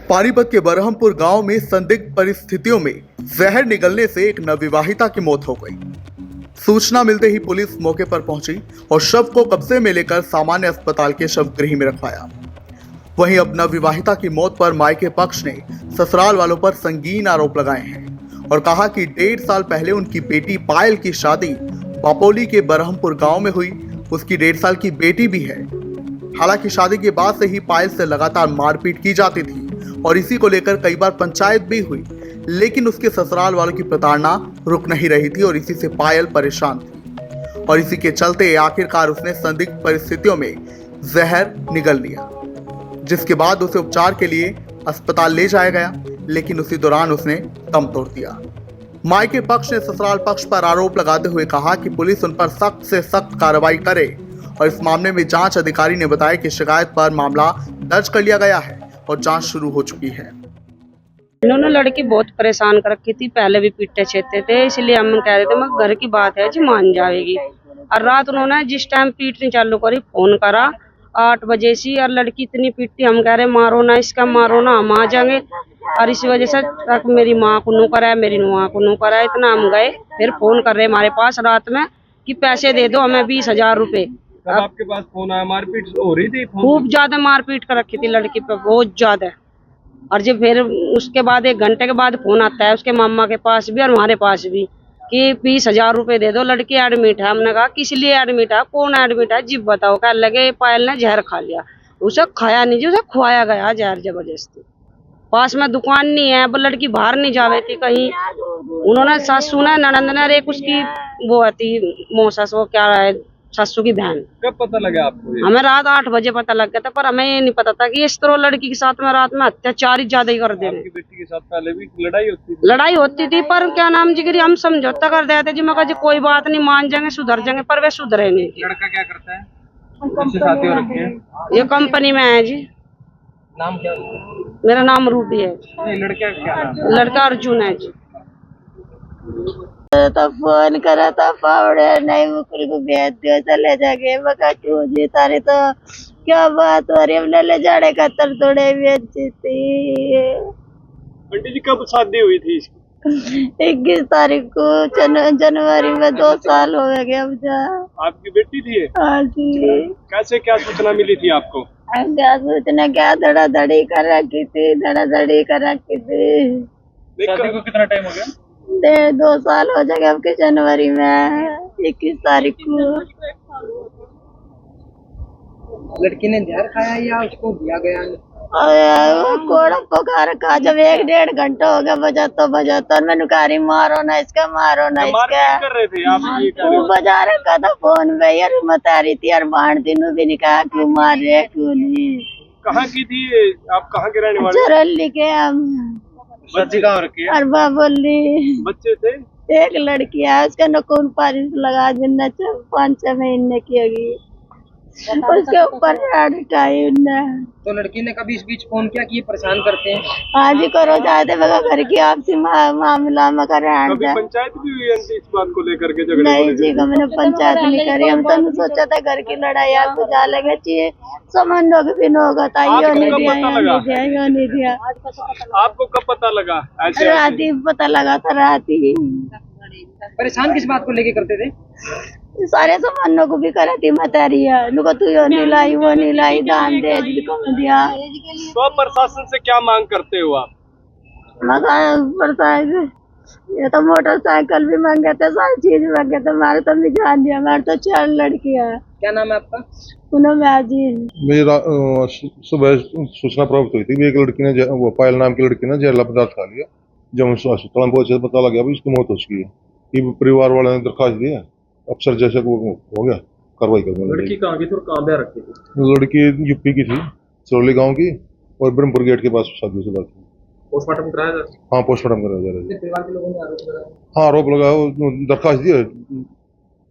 पानीपत के बरहमपुर गांव में संदिग्ध परिस्थितियों में जहर निगलने से एक नवविवाहिता की मौत हो गई। सूचना मिलते ही पुलिस मौके पर पहुंची और शव को कब्जे में लेकर सामान्य अस्पताल के शवगृह में रखवाया। वहीं अब नवविवाहिता की मौत पर मायके पक्ष ने ससुराल वालों पर संगीन आरोप लगाए हैं और कहा कि 1.5 साल पहले उनकी बेटी पायल की शादी बापोली के बरहमपुर गांव में हुई। उसकी 1.5 साल की बेटी भी है। हालांकि शादी के बाद से ही पायल से लगातार मारपीट की जाती थी और इसी को लेकर कई बार पंचायत भी हुई, लेकिन उसके ससुराल वालों की प्रताड़ना रुक नहीं रही थी और इसी से पायल परेशान थी और इसी के चलते आखिरकार उसने संदिग्ध परिस्थितियों में जहर निगल लिया, जिसके बाद उसे उपचार के लिए अस्पताल ले जाया गया, लेकिन उसी दौरान उसने दम तोड़ दिया। मायके पक्ष ने ससुराल पक्ष पर आरोप लगाते हुए कहा कि पुलिस उन पर सख्त से सख्त कार्रवाई करे और इस मामले में जांच अधिकारी ने बताया कि शिकायत पर मामला दर्ज कर लिया गया है और जांच शुरू हो चुकी है। इन्होंने लड़की बहुत परेशान कर रखी थी, पहले भी पीटते छेदते थे, इसलिए हम कह रहे थे मैं घर की बात है जी मान जाएगी। और रात उन्होंने जिस टाइम पीटनी चालू करी फोन करा 8 बजे से, और लड़की इतनी पीटती, हम कह रहे मारो ना इसका, मारो ना, हम आ जाएंगे। और इसी वजह से तक मेरी माँ को नू करा, मेरी नुआ को नू करा, इतना हम गए। फिर फोन कर रहे हमारे पास रात में कि पैसे दे दो हमें 20,000 रुपए। तब आपके पास फोन आया, मारपीट हो रही थी? खूब ज्यादा मारपीट कर रखी थी लड़की पे, बहुत ज्यादा। और जब फिर उसके बाद 1 घंटे के बाद फोन आता है उसके मामा के पास भी और हमारे पास भी कि 20,000 रुपए दे दो, लड़की एडमिट है। हमने कहा किस लिए एडमिट है, कौन एडमिट है, जिब बताओ। कह लगे पायल ने जहर खा लिया। उसे खाया नहीं जी, उसे खुआया गया जहर जबरदस्ती। पास में दुकान नहीं है, वो लड़की बाहर नहीं जावे थी कहीं। उन्होंने सासू ने ननंद ने एक उसकी वो थी मौसा, वो क्या है सासू की बहन। कब पता लगा आपको ये? हमें रात 8 बजे पता लग गया था, पर हमें ये नहीं पता था कि इस तरह लड़की के साथ में रात में अत्याचार ज्यादा ही कर दे रहे। आपकी बेटी के साथ पहले भी लड़ाई होती थी? पर क्या नाम जिगरी हम समझौता कर देते जी, मैं कहा जी कोई बात नहीं, मान जाएंगे, सुधर जाएंगे, पर वे सुधरे नहीं। लड़का क्या करता है? उससे शादी हो रखी है? ये कंपनी में है जी। नाम क्या? मेरा नाम रूबी है। नहीं, लड़का क्या नाम? लड़का अर्जुन है जी। तो फोन करा था पावड़े नहीं, मुकुल को भेज दियो चले जाके। बका क्यों जी, तारी तो क्या बात हो रही है, हमने ले जाने का तर थोड़े बेची थी। आंटी जी कब शादी हुई थी इसकी? 21 तारीख को जनवरी में 2 साल हो गए अब जा। आपकी बेटी थी ये? हाँ जी। कैसे क्या सूचना मिली थी आपको? क्या सूचना, क्या धड़ाधड़ी कर रखी थी, धड़ाधड़ी कर रखी थी। शादी को कितना टाइम हो गया? 2 साल हो जाएगा आपके जनवरी में 21 तारीख को। लड़की ने जहर खाया या उसको दिया गया? कोड़ा पका रखा। जब 1-1.5 घंटा हो गया बजाता और मैंने कहा रही मारो ना इसका, मारो ना इसका। कर रहे थे आप? वो बजा रखा था फोन पे यार, मत आ रही थी यार, बांट तीनों भी नहीं कहा क्यों मार रहे क्यों नहीं। कहाँ की थी आप? कहाँ के रहने वाले? चरल के हम। बच्ची कहाँ रखी है? अरबा बोली। बच्चे थे? एक लड़की है, उसका नखून पारिश लगा देना 5-6 महीने की होगी, उसके ऊपर तो लड़की ने कभी इस बीच फोन किया कि ये परेशान करते हैं? हाँ जी, करो जाते बगा घर की आपसी मामला में कर कभी पंचायत भी हुई है इस बात को लेकर के? झगड़े नहीं जी, मैंने पंचायत नहीं करी। हम तो सोचा था घर की लड़ाई आपको जा लगे चाहिए, समझ भी न होगा था। यो नहीं दिया। आपको कब पता लगा? रात ही पता लगा था, रात ही। परेशान किस बात को लेके करते थे? सारे सामानों को भी करा थी मतरिया, नुको तू यो नहीं लाई, वो नहीं लाई, दान दे दिया। तो प्रशासन से क्या मांग करते हो आप? मकान ये तो मोटरसाइकिल भी मांगे थे, सारी चीज मांगे थे, हमारे तो मिजान दिया। हमारे तो 4 लड़कियां। क्या नाम है आपका? मेरी सुबह सूचना प्राप्त हुई थी, एक लड़की ने वो पायल नाम की लड़की ने जहरीला पदार्थ खा लिया। जब अस्पताल पहुंचे पता लगा इसकी मौत हो चुकी है। ये परिवार वाले ने दरखास्त दी है, अफसर जैसे वो हो गया कार्रवाई करने। लड़की कहाँ की थी और कहाँ ब्याह रखी थी? लड़की यूपी की थी, चरौली गांव की, और ब्रह्मपुर गेट के पास शादी से बात। पोस्टमार्टम कराया था? हाँ, पोस्टमार्टम कराया जा रहा है। परिवार के लोगों ने आरोप लगाया? हाँ, आरोप लगाया, दरखास्त दी है,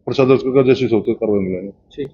पर्चा दर्ज कर जैसे होते कार्रवाई मिलेंगे।